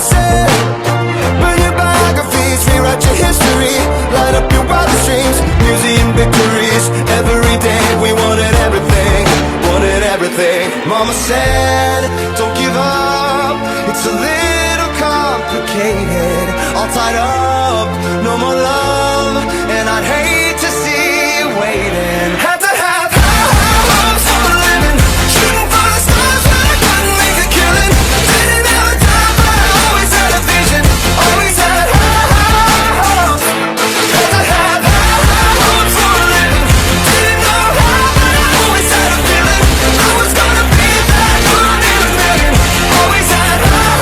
said, burn your biographies, rewrite your history, light up your wildest dreams, museum victories. Every day we wanted everything, wanted everything. Mama said, don't give up, it's a little complicated, all tied up, no more love, and I'd hate to see you waiting. Had to have high hopes for a living, shooting for the stars when I couldn't make a killing. Didn't have a time, but I always had a vision, always had high hopes. Had to have high hopes for a living, didn't know how, but I always had a feeling I was gonna be that one in a million. Always had high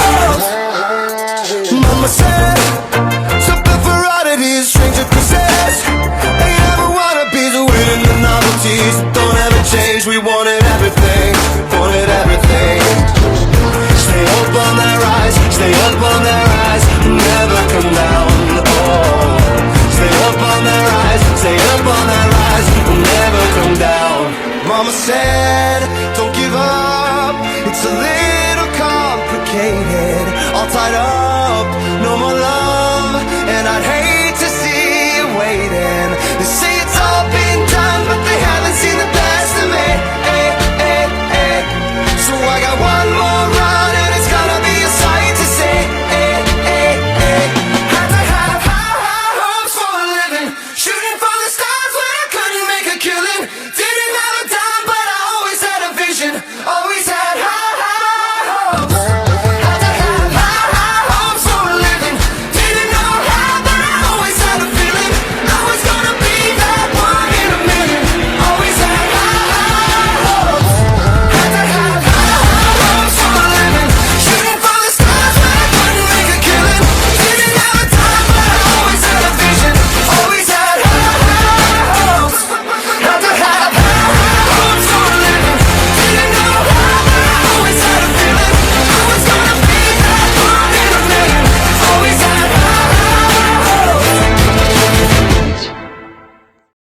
hopes. Mama said, something for oddities, stranger crusades. Ain't ever wannabes, winning the novelties. Don't ever change, we wanted everything, wanted everything. Stay up on that rise, stay up on that rise, never come down. Oh, stay up on that rise, stay up on that rise, never come down. Mama said, don't give up, it's a little complicated, all tied up, no more love, and I'd hate to see you waiting. They say it's all been done, but they haven't seen the best of me. So I got one more